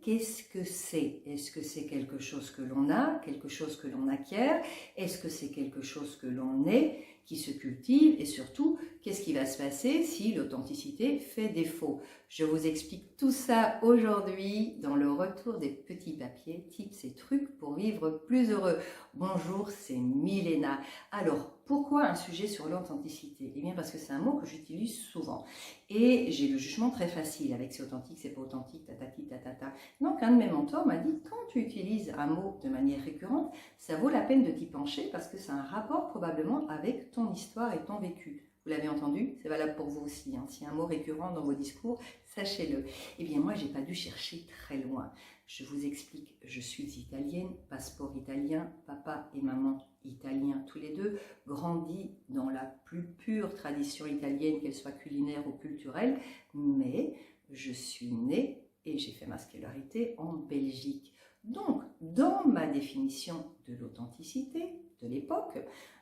qu'est-ce que c'est? Est-ce que c'est quelque chose que l'on a, quelque chose que l'on acquiert? Est-ce que c'est quelque chose que l'on est, qui se cultive? Et surtout, qu'est-ce qui va se passer si l'authenticité fait défaut? Je vous explique tout ça aujourd'hui dans le retour des petits papiers, tips et trucs pour vivre plus heureux. Bonjour, c'est Milena. Alors, pourquoi un sujet sur l'authenticité? Eh bien parce que c'est un mot que j'utilise souvent. Et j'ai le jugement très facile avec c'est authentique, c'est pas authentique, tatati, tatata. Donc un de mes mentors m'a dit, quand tu utilises un mot de manière récurrente, ça vaut la peine de t'y pencher parce que c'est un rapport probablement avec ton histoire et ton vécu. Vous l'avez entendu? C'est valable pour vous aussi. S'il y a un mot récurrent dans vos discours, sachez-le. Eh bien moi, j'ai pas dû chercher très loin. Je vous explique, je suis italienne, passeport italien, papa et maman italiens tous les deux, grandis dans la plus pure tradition italienne, qu'elle soit culinaire ou culturelle, mais je suis née et j'ai fait ma scolarité en Belgique. Donc, dans ma définition de l'authenticité de l'époque,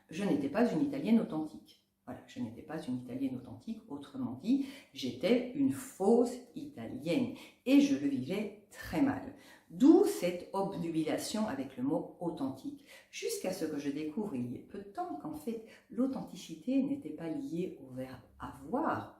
je n'étais pas une italienne authentique. Voilà, je n'étais pas une italienne authentique, autrement dit, j'étais une fausse italienne et je le vivais très mal. D'où cette obnubilation avec le mot authentique, jusqu'à ce que je découvre il y a peu de temps qu'en fait l'authenticité n'était pas liée au verbe avoir.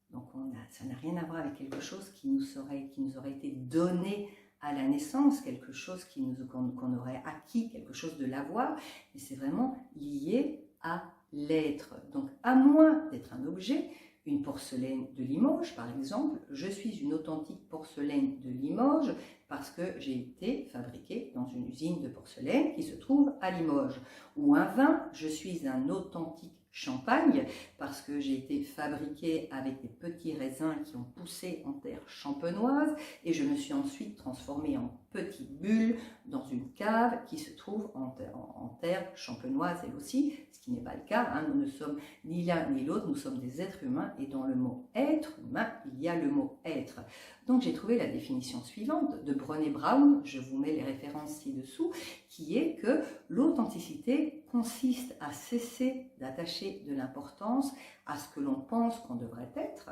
Donc ça n'a rien à voir avec quelque chose qui nous aurait été donné à la naissance, quelque chose qu'on aurait acquis, quelque chose de l'avoir, mais c'est vraiment lié à l'être. Donc à moins d'être un objet, une porcelaine de Limoges par exemple, je suis une authentique porcelaine de Limoges parce que j'ai été fabriquée dans une usine de porcelaine qui se trouve à Limoges. Ou un vin, je suis un authentique champagne parce que j'ai été fabriquée avec des petits raisins qui ont poussé en terre champenoise et je me suis ensuite transformée en petite bulle dans une cave qui se trouve en terre champenoise elle aussi, ce qui n'est pas le cas, nous ne sommes ni l'un ni l'autre, nous sommes des êtres humains et dans le mot être humain, il y a le mot être. Donc j'ai trouvé la définition suivante de Brené Brown, je vous mets les références ci-dessous, qui est que l'authenticité consiste à cesser d'attacher de l'importance à ce que l'on pense qu'on devrait être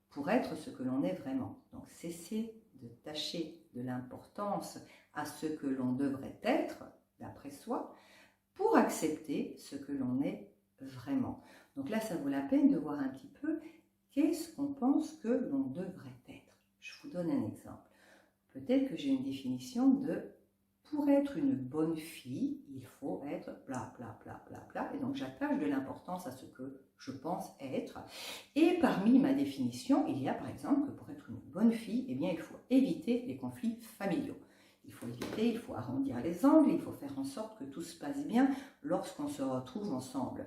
pour être ce que l'on est vraiment. Donc cesser de tâcher de l'importance à ce que l'on devrait être, d'après soi, pour accepter ce que l'on est vraiment. Donc là, ça vaut la peine de voir un petit peu qu'est-ce qu'on pense que l'on devrait être. Je vous donne un exemple. Peut-être que j'ai une définition de pour être une bonne fille, il faut être bla bla bla bla bla. Et donc j'attache de l'importance à ce que je pense être. Et parmi ma définition, il y a par exemple que pour être une bonne fille, eh bien, il faut éviter les conflits familiaux. Il faut éviter, il faut arrondir les angles, il faut faire en sorte que tout se passe bien lorsqu'on se retrouve ensemble.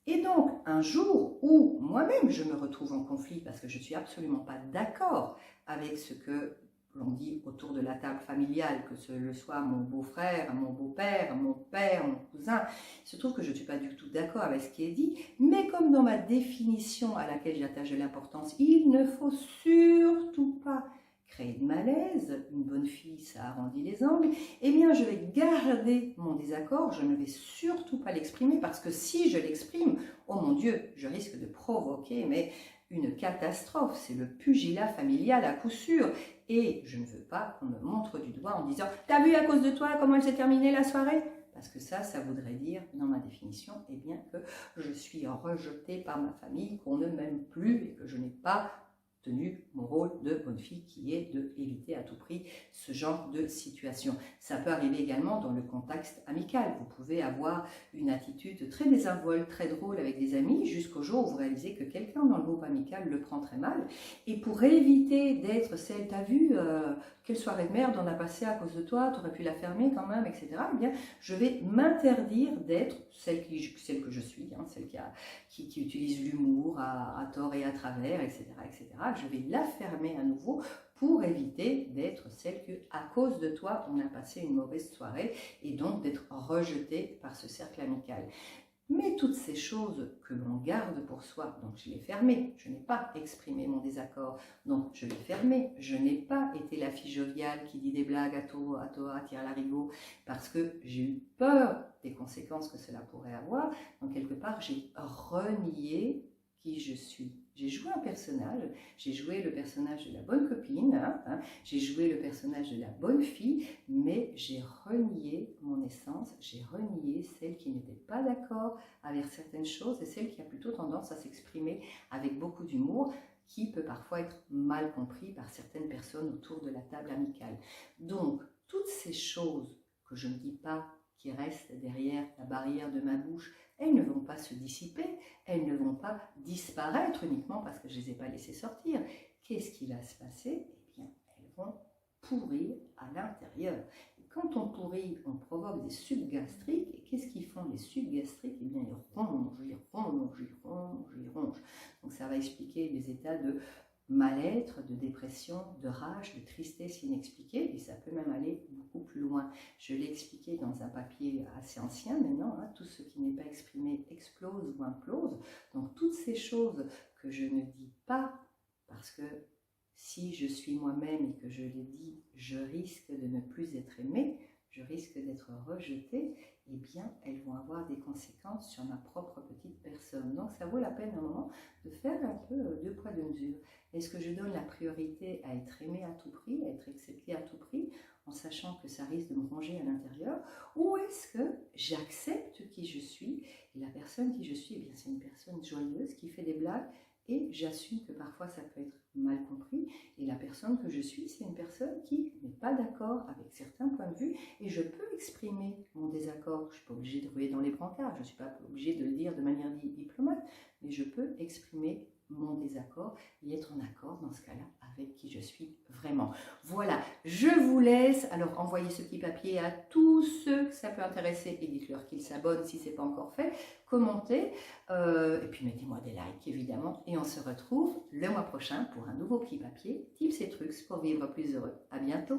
Et donc, un jour où moi-même je me retrouve en conflit parce que je ne suis absolument pas d'accord avec ce que l'on dit autour de la table familiale, que ce soit mon beau-frère, mon beau-père, mon père, mon cousin, il se trouve que je ne suis pas du tout d'accord avec ce qui est dit, mais comme dans ma définition à laquelle j'attache de l'importance, il ne faut surtout pas créer de malaise, une bonne fille ça arrondit les angles, eh bien je vais garder mon désaccord, je ne vais surtout pas l'exprimer parce que si je l'exprime, oh mon Dieu, je risque de provoquer une catastrophe, c'est le pugilat familial à coup sûr. Et je ne veux pas qu'on me montre du doigt en disant « T'as vu à cause de toi comment elle s'est terminée la soirée ?» Parce que ça voudrait dire, dans ma définition, eh bien que je suis rejetée par ma famille, qu'on ne m'aime plus et que je n'ai pas tenu mon rôle de bonne fille qui est d'éviter à tout prix ce genre de situation. Ça peut arriver également dans le contexte amical. Vous pouvez avoir une attitude très désinvolte, très drôle avec des amis jusqu'au jour où vous réalisez que quelqu'un dans le groupe amical le prend très mal. Et pour éviter d'être celle, t'as vu, quelle soirée de merde on a passé à cause de toi, t'aurais pu la fermer quand même, etc. Eh bien, je vais m'interdire d'être celle que je suis, celle qui utilise l'humour à tort et à travers, etc., etc. Je vais la fermer à nouveau pour éviter d'être celle que, à cause de toi, on a passé une mauvaise soirée et donc d'être rejetée par ce cercle amical. Mais toutes ces choses que l'on garde pour soi, donc je l'ai fermée, je n'ai pas exprimé mon désaccord, donc je l'ai fermée, je n'ai pas été la fille joviale qui dit des blagues à toi, tire l'arigot, parce que j'ai eu peur des conséquences que cela pourrait avoir, donc quelque part j'ai renié qui je suis. J'ai joué un personnage, j'ai joué le personnage de la bonne copine, j'ai joué le personnage de la bonne fille, mais j'ai renié mon essence, j'ai renié celle qui n'était pas d'accord avec certaines choses et celle qui a plutôt tendance à s'exprimer avec beaucoup d'humour, qui peut parfois être mal compris par certaines personnes autour de la table amicale. Donc, toutes ces choses que je ne dis pas, qui restent derrière la barrière de ma bouche, elles ne vont pas se dissiper, elles ne vont pas disparaître uniquement parce que je ne les ai pas laissées sortir. Qu'est-ce qui va se passer? Eh bien, elles vont pourrir à l'intérieur. Et quand on pourrit, on provoque des sucs gastriques. Et qu'est-ce qu'ils font les sucs gastriques? Eh bien, ils rongent, ils rongent, ils rongent, ils rongent. Donc ça va expliquer des états de mal-être, de dépression, de rage, de tristesse inexpliquée, et ça peut même aller beaucoup plus loin. Je l'ai expliqué dans un papier assez ancien maintenant, tout ce qui n'est pas exprimé explose ou implose. Donc toutes ces choses que je ne dis pas, parce que si je suis moi-même et que je les dis, je risque de ne plus être aimée, je risque d'être rejetée, eh bien, elles vont avoir des conséquences sur ma propre petite personne. Donc, ça vaut la peine à un moment de faire un peu deux poids, deux mesures. Est-ce que je donne la priorité à être aimée à tout prix, à être acceptée à tout prix, en sachant que ça risque de me ronger à l'intérieur, ou est-ce que j'accepte qui je suis, et la personne qui je suis, eh bien, c'est une personne joyeuse qui fait des blagues, et j'assume que parfois ça peut être mal compris, et la personne que je suis, c'est une personne qui n'est pas d'accord avec certains points de vue, et je peux exprimer mon désaccord. Je ne suis pas obligée de rouler dans les brancards, je ne suis pas obligée de le dire de manière diplomate, mais je peux exprimer mon désaccord et être en accord dans ce cas-là avec qui je suis vraiment. Voilà, je vous laisse. Alors envoyez ce petit papier à tous ceux que ça peut intéresser et dites-leur qu'ils s'abonnent si ce n'est pas encore fait. Commentez et puis mettez-moi des likes évidemment. Et on se retrouve le mois prochain pour un nouveau petit papier, tips et trucs pour vivre plus heureux. À bientôt.